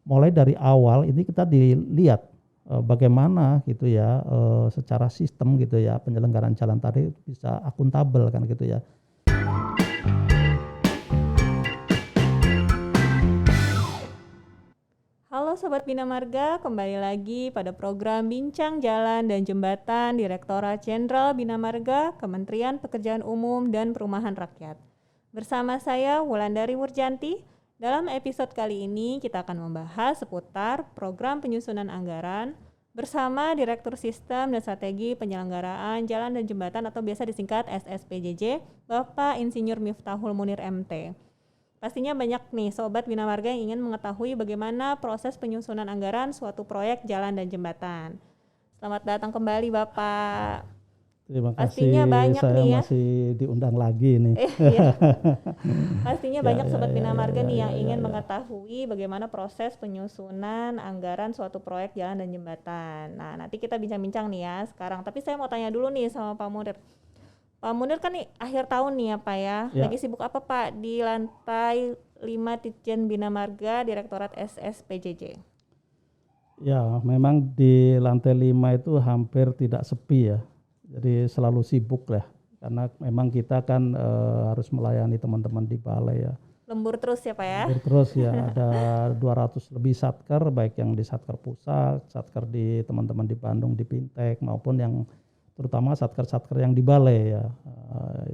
mulai dari awal ini kita dilihat bagaimana gitu ya secara sistem gitu ya penyelenggaraan jalan tadi bisa akuntabel kan gitu ya. Halo Sobat Bina Marga, kembali lagi pada program Bincang Jalan dan Jembatan Direktorat Jenderal Bina Marga, Kementerian Pekerjaan Umum dan Perumahan Rakyat. Bersama saya Wulandari Wurjanti, dalam episode kali ini kita akan membahas seputar program penyusunan anggaran bersama Direktur Sistem dan Strategi Penyelenggaraan Jalan dan Jembatan atau biasa disingkat SSPJJ, Bapak Insinyur Miftahul Munir MT. Pastinya banyak nih Sobat Bina Marga yang ingin mengetahui bagaimana proses penyusunan anggaran suatu proyek jalan dan jembatan. Selamat datang kembali Bapak. Terima Pastinya kasih, banyak saya nih ya. masih diundang lagi nih. Iya. Pastinya banyak Ya, Sobat Bina Marga nih yang ingin ya. mengetahui bagaimana proses penyusunan anggaran suatu proyek jalan dan jembatan. Nah, nanti kita bincang-bincang nih ya sekarang. Tapi saya mau tanya dulu nih sama Pak Munir. Pak Munir kan nih akhir tahun nih ya Pak ya. Ya. Lagi sibuk apa Pak di lantai 5 Ditjen Bina Marga Direktorat SSPJJ? Ya, memang di lantai 5 itu hampir tidak sepi ya. Jadi selalu sibuk lah. Karena memang kita kan harus melayani teman-teman di balai ya. Lembur terus ya Pak ya? Lembur terus ya, ada 200 lebih satker, baik yang di satker pusat, satker di teman-teman di Bandung di Pintek maupun yang terutama satker-satker yang di balai ya.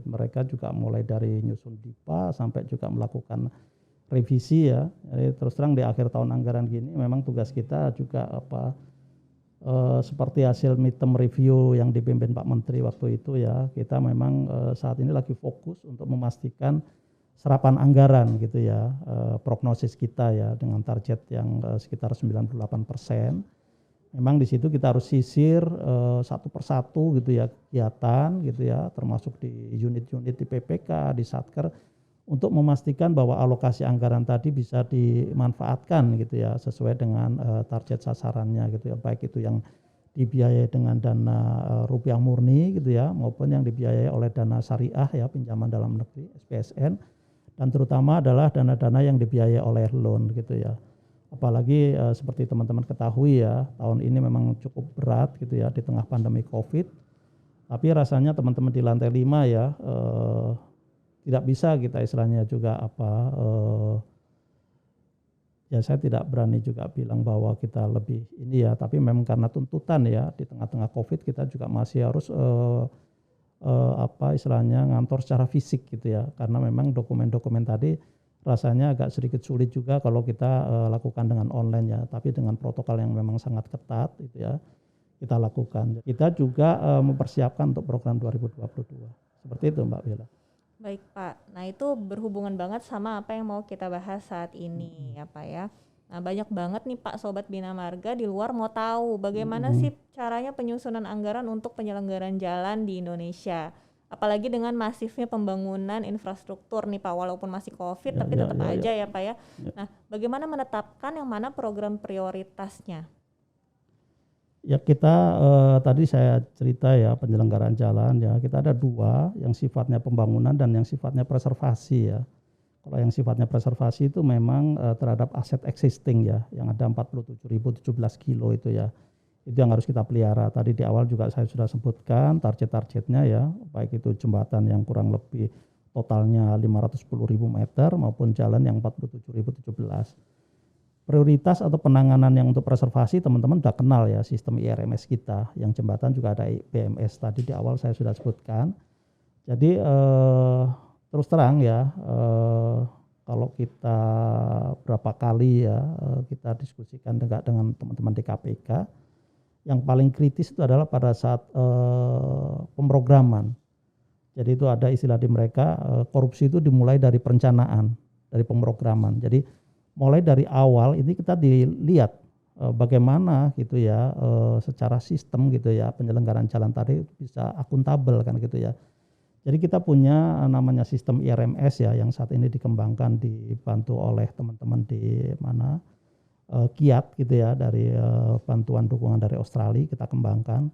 Mereka juga mulai dari nyusun DIPA sampai juga melakukan revisi ya. Jadi terus terang di akhir tahun anggaran gini memang tugas kita juga seperti hasil midterm review yang dipimpin Pak Menteri waktu itu ya, kita memang saat ini lagi fokus untuk memastikan serapan anggaran gitu ya, prognosis kita ya dengan target yang sekitar 98%. Memang di situ kita harus sisir satu persatu gitu ya kegiatan gitu ya, termasuk di unit-unit di PPK, di Satker untuk memastikan bahwa alokasi anggaran tadi bisa dimanfaatkan gitu ya sesuai dengan target sasarannya gitu ya, baik itu yang dibiayai dengan dana rupiah murni gitu ya maupun yang dibiayai oleh dana syariah ya pinjaman dalam negeri SPSN dan terutama adalah dana-dana yang dibiayai oleh loan gitu ya. Apalagi seperti teman-teman ketahui ya, tahun ini memang cukup berat gitu ya di tengah pandemi Covid. Tapi rasanya teman-teman di lantai 5 ya tidak bisa kita istilahnya juga ya saya tidak berani juga bilang bahwa kita lebih ini ya, tapi memang karena tuntutan ya di tengah-tengah Covid kita juga masih harus istilahnya ngantor secara fisik gitu ya, karena memang dokumen-dokumen tadi rasanya agak sedikit sulit juga kalau kita lakukan dengan online ya, tapi dengan protokol yang memang sangat ketat itu ya kita lakukan. Kita juga mempersiapkan untuk program 2022. Seperti itu Mbak Bella. Baik Pak, nah itu berhubungan banget sama apa yang mau kita bahas saat ini ya Pak ya. Nah banyak banget nih Pak Sobat Bina Marga di luar mau tahu bagaimana sih caranya penyusunan anggaran untuk penyelenggaraan jalan di Indonesia. Apalagi dengan masifnya pembangunan infrastruktur nih Pak, walaupun masih Covid tapi tetap aja ya Pak ya. Nah bagaimana menetapkan yang mana program prioritasnya? Ya kita tadi saya cerita ya penyelenggaraan jalan ya, kita ada dua yang sifatnya pembangunan dan yang sifatnya preservasi ya. Kalau yang sifatnya preservasi itu memang terhadap aset existing ya, yang ada 47.017 kilo itu ya. Itu yang harus kita pelihara. Tadi di awal juga saya sudah sebutkan target-targetnya ya, baik itu jembatan yang kurang lebih totalnya 510.000 meter maupun jalan yang 47.017. Prioritas atau penanganan yang untuk preservasi teman-teman sudah kenal ya sistem IRMS kita, yang jembatan juga ada BMS tadi di awal saya sudah sebutkan. Jadi terus terang ya kalau kita berapa kali ya kita diskusikan dengan teman-teman di KPK, yang paling kritis itu adalah pada saat pemrograman. Jadi itu ada istilah di mereka korupsi itu dimulai dari perencanaan, dari pemrograman. Jadi mulai dari awal ini kita dilihat bagaimana gitu ya secara sistem gitu ya penyelenggaraan jalan tadi bisa akuntabel kan gitu ya. Jadi kita punya namanya sistem IRMS ya yang saat ini dikembangkan dibantu oleh teman-teman di mana Kiat gitu ya dari bantuan dukungan dari Australia kita kembangkan.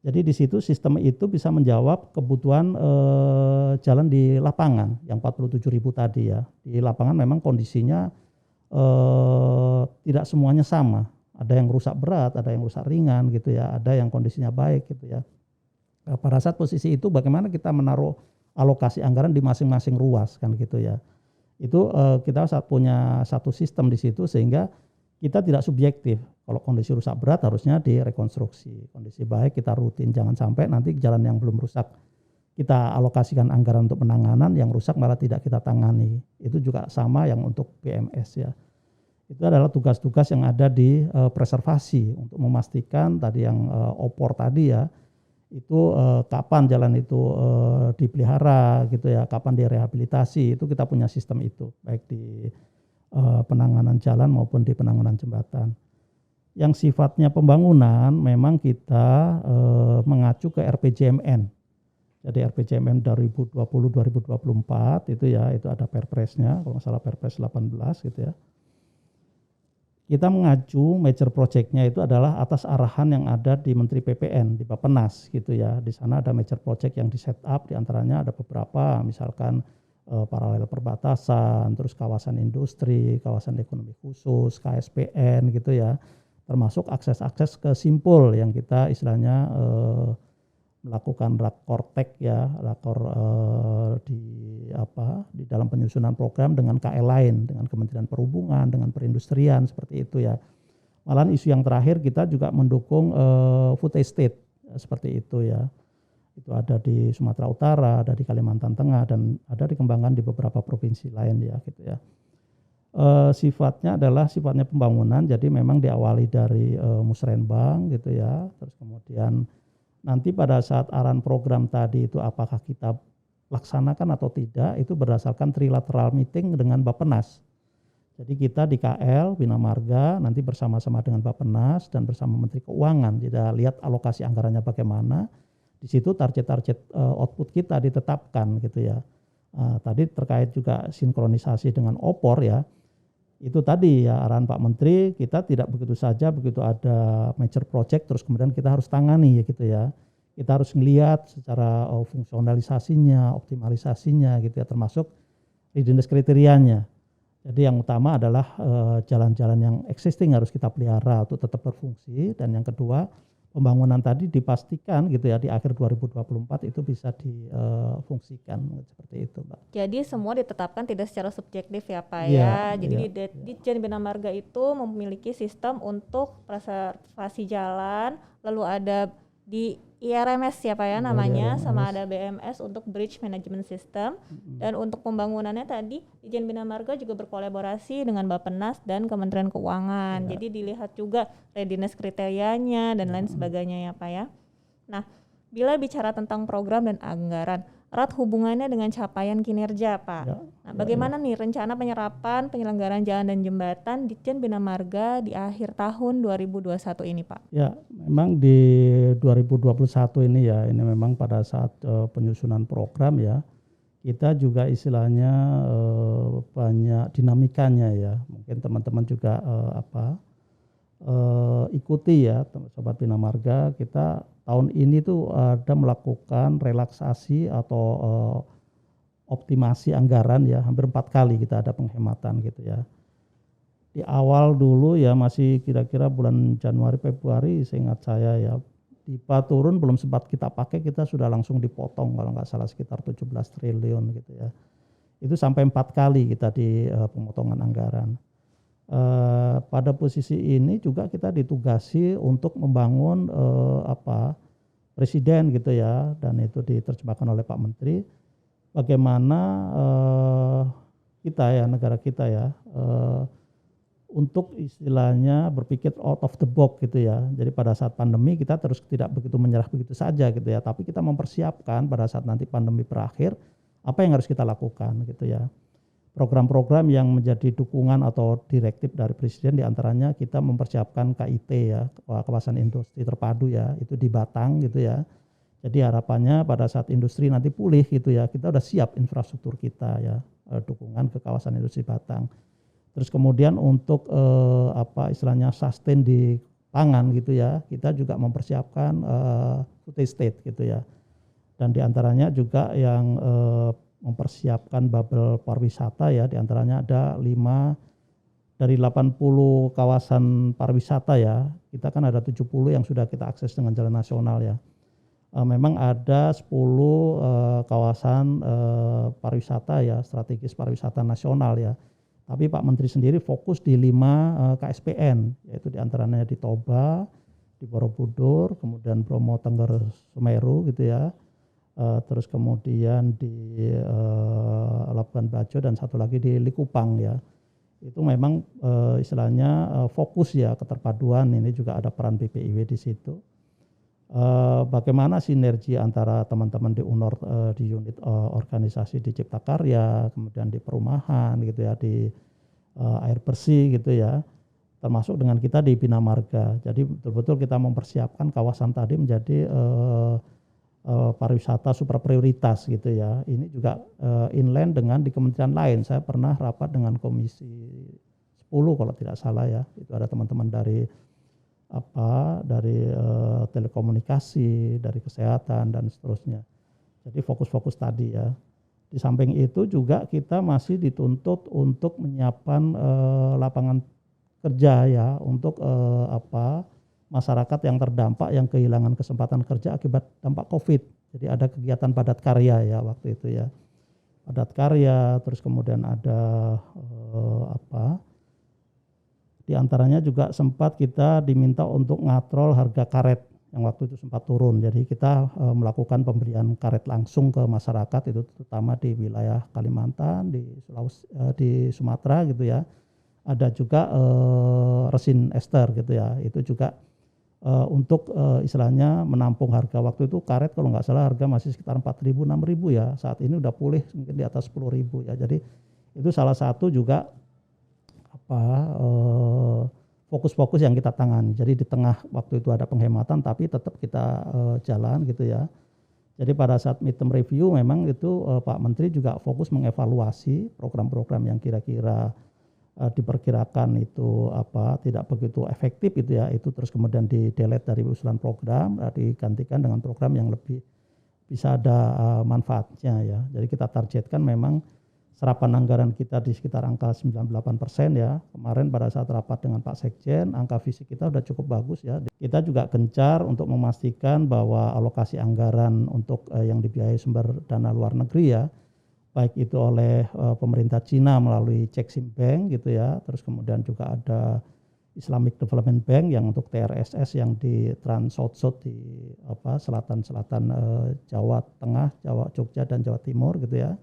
Jadi di situ sistem itu bisa menjawab kebutuhan jalan di lapangan yang 47.000 tadi ya. Di lapangan memang kondisinya tidak semuanya sama. Ada yang rusak berat, ada yang rusak ringan gitu ya, ada yang kondisinya baik gitu ya. Pada saat posisi itu bagaimana kita menaruh alokasi anggaran di masing-masing ruas kan gitu ya. Itu kita punya satu sistem di situ sehingga kita tidak subjektif. Kalau kondisi rusak berat harusnya direkonstruksi. Kondisi baik kita rutin, jangan sampai nanti jalan yang belum rusak kita alokasikan anggaran untuk penanganan, yang rusak malah tidak kita tangani. Itu juga sama yang untuk BMS ya. Itu adalah tugas-tugas yang ada di preservasi untuk memastikan tadi yang opor tadi ya, itu kapan jalan itu dipelihara gitu ya, kapan direhabilitasi, itu kita punya sistem itu, baik di penanganan jalan maupun di penanganan jembatan. Yang sifatnya pembangunan memang kita mengacu ke RPJMN. Jadi RPJMN 2020-2024 itu ya, itu ada perpresnya, kalau nggak salah perpres 18 gitu ya. Kita mengacu major project-nya itu adalah atas arahan yang ada di Menteri PPN, di Bappenas gitu ya. Di sana ada major project yang di set up, diantaranya ada beberapa, misalkan paralel perbatasan, terus kawasan industri, kawasan ekonomi khusus, KSPN gitu ya. Termasuk akses-akses ke simpul yang kita istilahnya melakukan rakortek ya, rakor di dalam penyusunan program dengan KL lain, dengan Kementerian Perhubungan, dengan perindustrian seperti itu ya. Malahan isu yang terakhir kita juga mendukung food estate seperti itu ya. Itu ada di Sumatera Utara, ada di Kalimantan Tengah, dan ada dikembangkan di beberapa provinsi lain ya gitu ya. Sifatnya adalah sifatnya pembangunan, jadi memang diawali dari musrenbang gitu ya, terus kemudian nanti pada saat arahan program tadi itu apakah kita laksanakan atau tidak, itu berdasarkan trilateral meeting dengan Bappenas. Jadi kita di KL, Bina Marga, nanti bersama-sama dengan Bappenas dan bersama Menteri Keuangan, kita lihat alokasi anggarannya bagaimana. Di situ target-target output kita ditetapkan gitu ya. Tadi terkait juga sinkronisasi dengan opor ya. Itu tadi ya arahan Pak Menteri, kita tidak begitu saja begitu ada major project terus kemudian kita harus tangani ya gitu ya. Kita harus melihat secara fungsionalisasinya, optimalisasinya gitu ya, termasuk readiness kriterianya. Jadi yang utama adalah jalan-jalan yang existing harus kita pelihara untuk tetap berfungsi, dan yang kedua pembangunan tadi dipastikan gitu ya di akhir 2024 itu bisa difungsikan seperti itu, Mbak. Jadi semua ditetapkan tidak secara subjektif ya Pak ya. Jadi Ditjen Bina Marga itu memiliki sistem untuk preservasi jalan, lalu ada di IRMS ya Pak ya namanya, sama ada BMS untuk Bridge Management System. Dan untuk pembangunannya tadi Ditjen Bina Marga juga berkolaborasi dengan Bappenas dan Kementerian Keuangan. Jadi dilihat juga readiness kriterianya dan lain sebagainya ya Pak ya. Nah, bila bicara tentang program dan anggaran, erat hubungannya dengan capaian kinerja Pak. Nah, bagaimana nih rencana penyerapan penyelenggaraan jalan dan jembatan Ditjen Bina Marga di akhir tahun 2021 ini Pak? Ya, memang di 2021 ini ya, ini memang pada saat penyusunan program ya, kita juga istilahnya banyak dinamikanya ya. Mungkin teman-teman juga ikuti ya, Sobat Bina Marga, kita tahun ini tuh ada melakukan relaksasi atau optimasi anggaran ya, hampir 4 kali kita ada penghematan gitu ya. Di awal dulu ya masih kira-kira bulan Januari Februari seingat saya ya, DIPA turun belum sempat kita pakai kita sudah langsung dipotong kalau nggak salah sekitar 17 triliun gitu ya. Itu sampai 4 kali kita di pemotongan anggaran. Pada posisi ini juga kita ditugasi untuk membangun presiden gitu ya, dan itu diterjemahkan oleh Pak Menteri bagaimana kita ya, negara kita ya, untuk istilahnya berpikir out of the box gitu ya. Jadi pada saat pandemi kita terus tidak begitu menyerah begitu saja gitu ya, tapi kita mempersiapkan pada saat nanti pandemi berakhir apa yang harus kita lakukan gitu ya. Program-program yang menjadi dukungan atau direktif dari Presiden diantaranya kita mempersiapkan KIT ya, kawasan industri terpadu ya, itu di Batang gitu ya. Jadi harapannya pada saat industri nanti pulih gitu ya, kita udah siap infrastruktur kita ya, dukungan ke kawasan industri Batang. Terus kemudian untuk istilahnya sustain di pangan gitu ya, kita juga mempersiapkan food estate gitu ya. Dan diantaranya juga yang mempersiapkan bubble pariwisata ya, diantaranya ada 5 dari 80 kawasan pariwisata ya, kita kan ada 70 yang sudah kita akses dengan jalan nasional ya. Memang ada 10 kawasan pariwisata ya, strategis pariwisata nasional ya. Tapi Pak Menteri sendiri fokus di 5 KSPN, yaitu diantaranya di Toba, di Borobudur, kemudian Bromo Tengger Semeru gitu ya. Terus kemudian di Labuan Bajo dan satu lagi di Likupang ya. Itu memang istilahnya fokus ya keterpaduan, ini juga ada peran BPIW di situ. Bagaimana sinergi antara teman-teman di UNOR di unit organisasi di Cipta Karya, kemudian di perumahan gitu ya, di air bersih gitu ya, termasuk dengan kita di Bina Marga. Jadi betul-betul kita mempersiapkan kawasan tadi menjadi pariwisata super prioritas gitu ya. Ini juga inline dengan di kementerian lain. Saya pernah rapat dengan Komisi 10 kalau tidak salah ya. Itu ada teman-teman dari telekomunikasi, dari kesehatan dan seterusnya. Jadi fokus-fokus tadi ya. Di samping itu juga kita masih dituntut untuk menyiapkan lapangan kerja ya untuk masyarakat yang terdampak yang kehilangan kesempatan kerja akibat dampak COVID. Jadi ada kegiatan padat karya ya waktu itu ya. Padat karya, terus kemudian ada di antaranya juga sempat kita diminta untuk ngatrol harga karet yang waktu itu sempat turun. Jadi kita melakukan pemberian karet langsung ke masyarakat, itu terutama di wilayah Kalimantan, di Sulawesi, di Sumatera gitu ya. Ada juga resin ester gitu ya. Itu juga untuk istilahnya menampung harga. Waktu itu karet kalau nggak salah harga masih sekitar 4.000, 6.000 ya. Saat ini udah pulih mungkin di atas 10.000 ya. Jadi itu salah satu juga fokus-fokus yang kita tangani. Jadi di tengah waktu itu ada penghematan tapi tetap kita jalan gitu ya. Jadi pada saat midterm review memang itu Pak Menteri juga fokus mengevaluasi program-program yang kira-kira diperkirakan itu tidak begitu efektif itu ya, itu terus kemudian di-delete dari usulan program, digantikan dengan program yang lebih bisa ada manfaatnya ya. Jadi kita targetkan memang serapan anggaran kita di sekitar angka 98% ya. Kemarin pada saat rapat dengan Pak Sekjen, angka fisik kita udah cukup bagus ya. Kita juga gencar untuk memastikan bahwa alokasi anggaran untuk yang dibiayai sumber dana luar negeri ya, baik itu oleh pemerintah Cina melalui Exim Bank gitu ya, terus kemudian juga ada Islamic Development Bank yang untuk TRSS yang di Trans South di selatan Jawa Tengah, Jogja dan Jawa Timur gitu ya.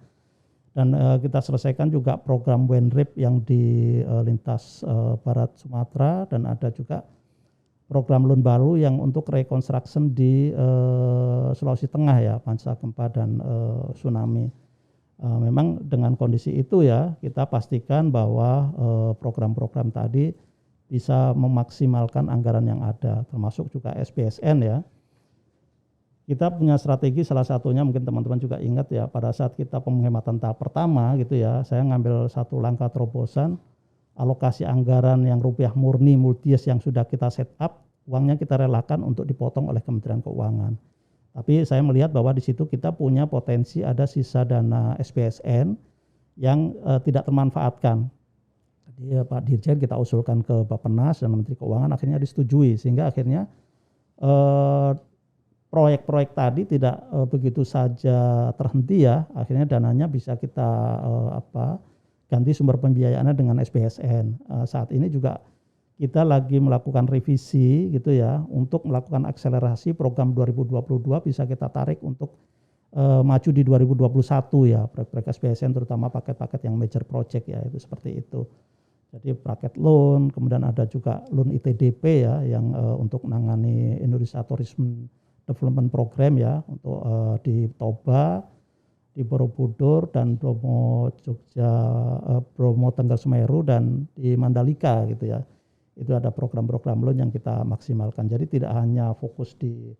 Dan kita selesaikan juga program WENRIP yang di lintas barat Sumatera, dan ada juga program Lunbalu yang untuk reconstruction di Sulawesi Tengah ya, pasca gempa dan tsunami. Memang dengan kondisi itu ya kita pastikan bahwa program-program tadi bisa memaksimalkan anggaran yang ada, termasuk juga SPSN ya. Kita punya strategi, salah satunya mungkin teman-teman juga ingat ya, pada saat kita penghematan tahap pertama gitu ya, saya ngambil satu langkah terobosan, alokasi anggaran yang rupiah murni multies yang sudah kita set up, uangnya kita relakan untuk dipotong oleh Kementerian Keuangan. Tapi saya melihat bahwa di situ kita punya potensi ada sisa dana SPSN yang tidak termanfaatkan. Jadi Pak Dirjen kita usulkan ke Bappenas dan Menteri Keuangan, akhirnya disetujui, sehingga akhirnya proyek-proyek tadi tidak begitu saja terhenti ya, akhirnya dananya bisa kita ganti sumber pembiayaannya dengan SPSN. Saat ini juga kita lagi melakukan revisi gitu ya, untuk melakukan akselerasi program 2022 bisa kita tarik untuk maju di 2021 ya, proyek-proyek SPSN terutama paket-paket yang major project ya, itu seperti itu. Jadi paket loan, kemudian ada juga loan ITDP ya, yang untuk menangani Indonesia Tourism Development Program ya, untuk di Toba, di Borobudur dan Bromo Tengger Semeru dan di Mandalika gitu ya. Itu ada program-program loan yang kita maksimalkan. Jadi tidak hanya fokus di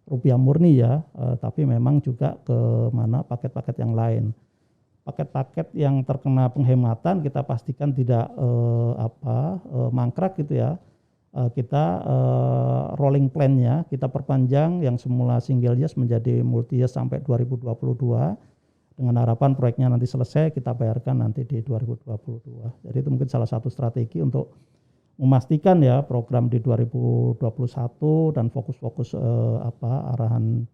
rupiah murni ya, tapi memang juga ke mana paket-paket yang lain. Paket-paket yang terkena penghematan kita pastikan tidak mangkrak gitu ya. Kita rolling plan-nya kita perpanjang yang semula single years menjadi multi years sampai 2022, Dengan harapan proyeknya nanti selesai, kita bayarkan nanti di 2022. Jadi itu mungkin salah satu strategi untuk memastikan ya program di 2021 dan fokus-fokus arahan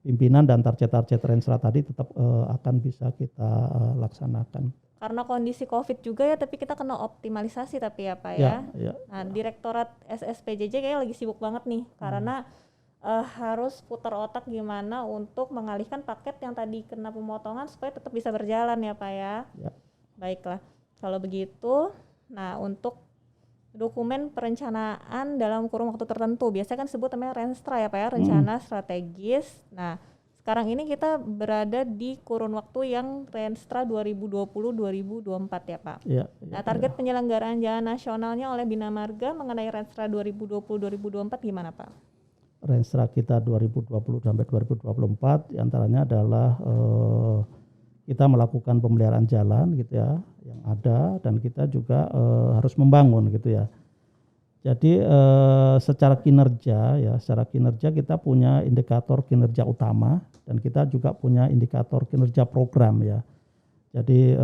pimpinan dan target-target Renstra tadi tetap akan bisa kita laksanakan. Karena kondisi COVID juga ya, tapi kita kena optimalisasi tapi ya Pak ya. Nah, Direktorat SSPJJ kayaknya lagi sibuk banget nih, karena harus putar otak gimana untuk mengalihkan paket yang tadi kena pemotongan supaya tetap bisa berjalan ya Pak ya. Baiklah, kalau begitu, nah untuk dokumen perencanaan dalam kurun waktu tertentu, biasanya kan sebut namanya Renstra ya Pak ya, rencana strategis. Nah, sekarang ini kita berada di kurun waktu yang Renstra 2020-2024 ya Pak. Nah, target penyelenggaraan jalan nasionalnya oleh Bina Marga mengenai Renstra 2020-2024 gimana Pak? Renstra kita 2020 sampai 2024 diantaranya adalah kita melakukan pemeliharaan jalan gitu ya yang ada, dan kita juga harus membangun gitu ya. Jadi secara kinerja kita punya indikator kinerja utama, dan kita juga punya indikator kinerja program ya. Jadi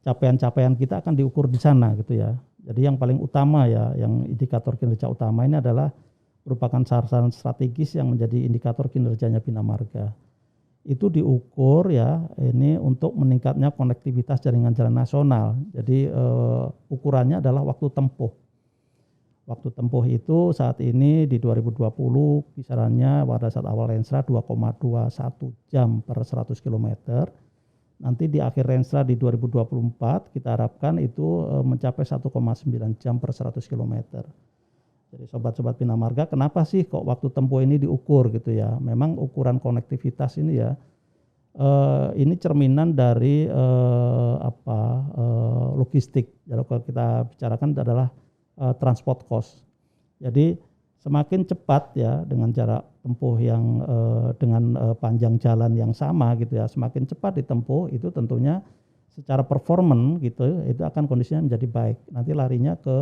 capaian-capaian kita akan diukur di sana gitu ya. Jadi yang paling utama ya, yang indikator kinerja utama ini adalah merupakan sasaran strategis yang menjadi indikator kinerjanya Bina Marga. Itu diukur ya ini untuk meningkatnya konektivitas jaringan jalan nasional. Jadi ukurannya adalah waktu tempuh. Waktu tempuh itu saat ini di 2020 kisarannya pada saat awal Renstra 2,21 jam per 100 km. Nanti di akhir Renstra di 2024 kita harapkan itu mencapai 1,9 jam per 100 km. Jadi sobat-sobat Bina Marga, kenapa sih kok waktu tempuh ini diukur gitu ya? Memang ukuran konektivitas ini ya, ini cerminan dari logistik. Jadi kalau kita bicarakan adalah transport cost. Jadi semakin cepat ya dengan jarak tempuh yang dengan panjang jalan yang sama gitu ya, semakin cepat ditempuh itu tentunya secara performan gitu itu akan kondisinya menjadi baik. Nanti larinya ke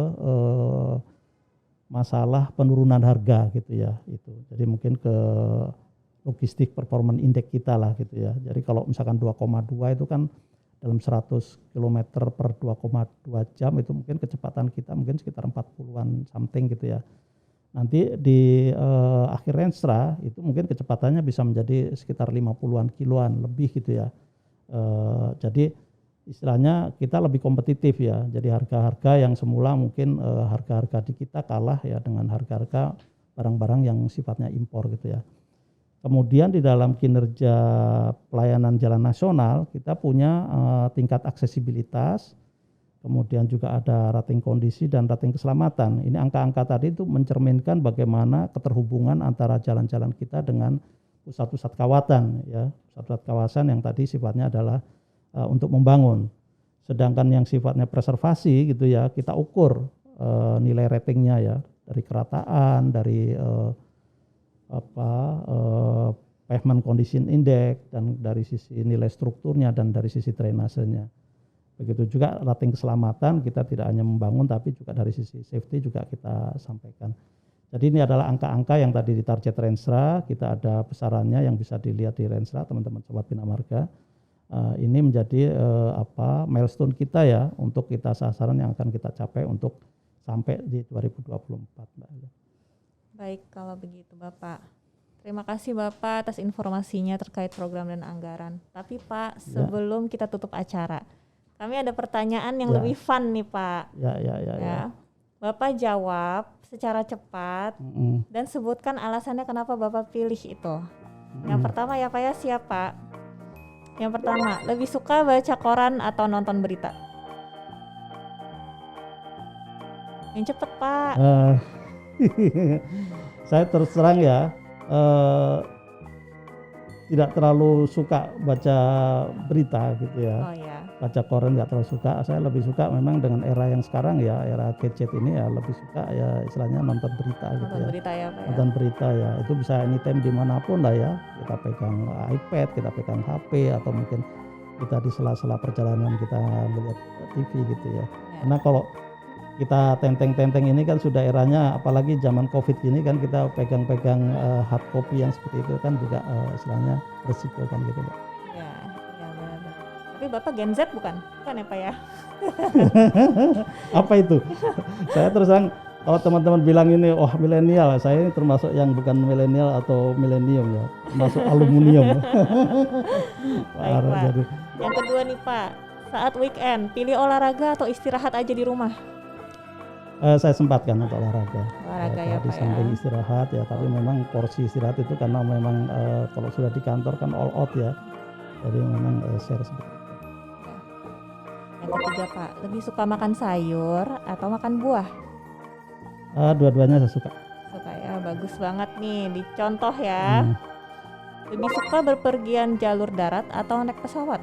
masalah penurunan harga gitu ya itu. Jadi mungkin ke logistik performance index kita lah gitu ya. Jadi kalau misalkan 2,2 itu kan dalam 100 km per 2,2 jam itu mungkin kecepatan kita mungkin sekitar 40-an something gitu ya. Nanti di akhir Renstra itu mungkin kecepatannya bisa menjadi sekitar 50-an kiloan lebih gitu ya. Jadi istilahnya kita lebih kompetitif ya. Jadi harga-harga yang semula mungkin harga-harga di kita kalah ya dengan harga-harga barang-barang yang sifatnya impor gitu ya. Kemudian di dalam kinerja pelayanan jalan nasional kita punya tingkat aksesibilitas, kemudian juga ada rating kondisi dan rating keselamatan. Ini angka-angka tadi itu mencerminkan bagaimana keterhubungan antara jalan-jalan kita dengan pusat-pusat kawasan ya, pusat-pusat kawasan yang tadi sifatnya adalah untuk membangun. Sedangkan yang sifatnya preservasi gitu ya, kita ukur nilai ratingnya ya dari kerataan, dari pavement condition index, dan dari sisi nilai strukturnya dan dari sisi drainasenya. Begitu juga rating keselamatan, kita tidak hanya membangun tapi juga dari sisi safety juga kita sampaikan. Jadi ini adalah angka-angka yang tadi di target Renstra, kita ada besarannya yang bisa dilihat di Renstra teman-teman sobat Bina Marga. Ini menjadi milestone kita ya untuk kita sasaran yang akan kita capai untuk sampai di 2024 Mbak. Baik kalau begitu Bapak. Terima kasih Bapak atas informasinya terkait program dan anggaran. Tapi Pak sebelum kita tutup acara, kami ada pertanyaan yang lebih fun nih Pak. Ya. Bapak jawab secara cepat dan sebutkan alasannya kenapa Bapak pilih itu. Yang pertama ya Pak ya, siap Pak. Yang pertama, lebih suka baca koran atau nonton berita? Yang cepet Pak. Saya terus terang ya, tidak terlalu suka baca berita gitu ya. Oh ya. Baca koran nggak terlalu suka. Saya lebih suka memang dengan era yang sekarang ya, era gadget ini ya lebih suka ya istilahnya nonton berita gitu ya. Nonton berita ya Pak ya. Nonton berita ya, itu bisa anytime dimanapun lah ya. Kita pegang iPad, kita pegang HP, atau mungkin kita di sela-sela perjalanan kita melihat TV gitu ya. Karena kalau kita tenteng-tenteng ini kan sudah eranya, apalagi zaman COVID ini kan kita pegang-pegang hard copy yang seperti itu kan juga istilahnya resiko kan gitu Pak. Tapi Bapak Gen Z bukan? Bukan ya Pak ya? Apa itu? Saya terus terang, kalau teman-teman bilang ini, wah milenial, saya ini termasuk yang bukan milenial atau milenium ya, termasuk aluminium. Baik Pak. Jadi, Yang kedua nih Pak, saat weekend pilih olahraga atau istirahat aja di rumah? saya sempatkan untuk olahraga. Olahraga ya Di Pak ya. samping istirahat ya, tapi memang porsi istirahat itu karena memang kalau sudah di kantor kan all out ya, jadi memang share seperti itu. Yang ketiga Pak, lebih suka makan sayur atau makan buah? Dua-duanya saya suka. Suka ya, bagus banget nih. Dicontoh ya. Hmm. Lebih suka berpergian jalur darat atau naik pesawat?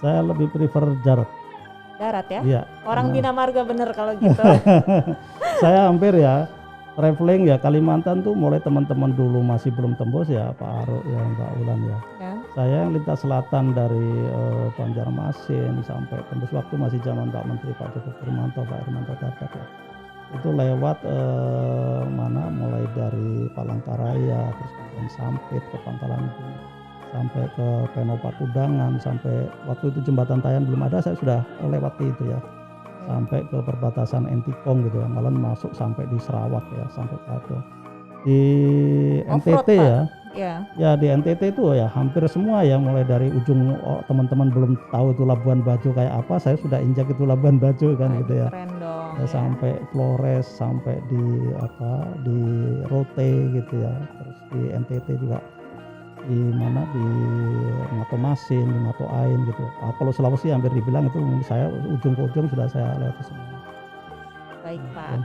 Saya lebih prefer jarak. Darat ya? Iya. Orang karena Bina Marga bener kalau gitu. saya hampir ya traveling ya Kalimantan tuh mulai teman-teman dulu masih belum tembus ya Pak Aruk ya Mbak Ulan ya. Ya. Saya yang lintas selatan dari Banjarmasin sampai tembus waktu masih zaman Pak Menteri Pak Joko Purmanto, Pak Hermanto Dardak ya. Itu lewat mana mulai dari Palangkaraya terus kemudian Sampit ke Pangkalan Bun, sampai ke Penopa Kudangan, sampai waktu itu jembatan Tayan belum ada, saya sudah lewati itu ya, sampai ke perbatasan Entikong gitu ya, malah masuk sampai di Sarawak ya, sampai ke di Off-road, NTT ya. Ya. Ya di NTT itu ya hampir semua ya, mulai dari ujung teman-teman belum tahu itu Labuan Bajo kayak apa, saya sudah injak itu Labuan Bajo kan Aduh, gitu ya. keren dong. Ya, sampai Flores, sampai di di Rote gitu ya, terus di NTT juga di mana di Matomasin, di Matoain gitu. Kalau Sulawesi hampir dibilang itu saya ujung ke ujung sudah saya lewati semua. Baik Pak.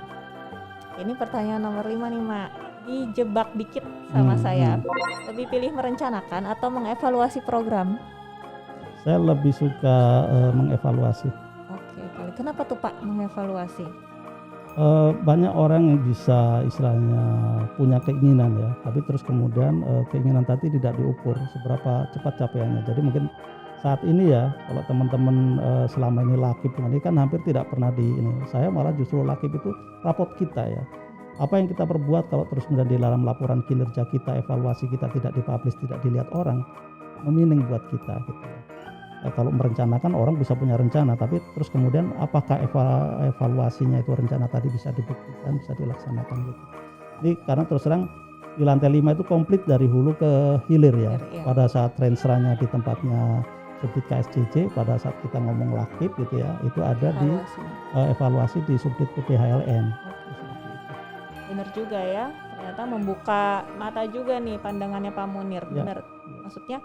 Ini pertanyaan nomor 5 nih Mak. Dijebak dikit sama saya. Lebih pilih merencanakan atau mengevaluasi program? Saya lebih suka mengevaluasi. Oke, kenapa tuh Pak mengevaluasi? Banyak orang yang bisa istilahnya punya keinginan ya, tapi terus kemudian keinginan tadi tidak diukur seberapa cepat capaiannya. Jadi mungkin saat ini ya, kalau teman-teman selama ini lakib ini kan hampir tidak pernah di ini. Saya malah justru lakib itu rapot kita ya. Apa yang kita perbuat kalau terus kemudian di dalam laporan kinerja kita, evaluasi kita tidak dipublish, tidak dilihat orang, memining buat kita gitu ya. Kalau merencanakan orang bisa punya rencana, tapi terus kemudian apakah evaluasinya itu rencana tadi bisa dibuktikan, bisa dilaksanakan gitu. Jadi karena terus terang di lantai 5 itu komplit dari hulu ke hilir ya. Pada saat transfernya di tempatnya Subdit KSJJ, pada saat kita ngomong lakib gitu ya, itu ada di evaluasi di Subdit PPHLN. Benar juga ya, ternyata membuka mata juga nih pandangannya Pak Munir. Benar. Maksudnya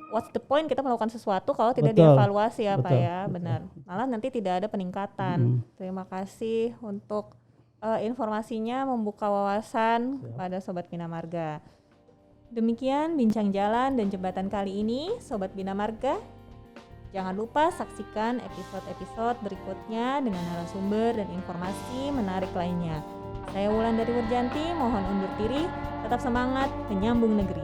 what's the point kita melakukan sesuatu kalau tidak dievaluasi ya Pak ya. Benar. Malah nanti tidak ada peningkatan. Terima kasih untuk informasinya, membuka wawasan pada Sobat Bina Marga. Demikian bincang jalan dan jembatan kali ini Sobat Bina Marga. Jangan lupa saksikan episode-episode berikutnya dengan narasumber dan informasi menarik lainnya. Saya Wulandari Wurjanti, mohon undur diri, tetap semangat, menyambung negeri.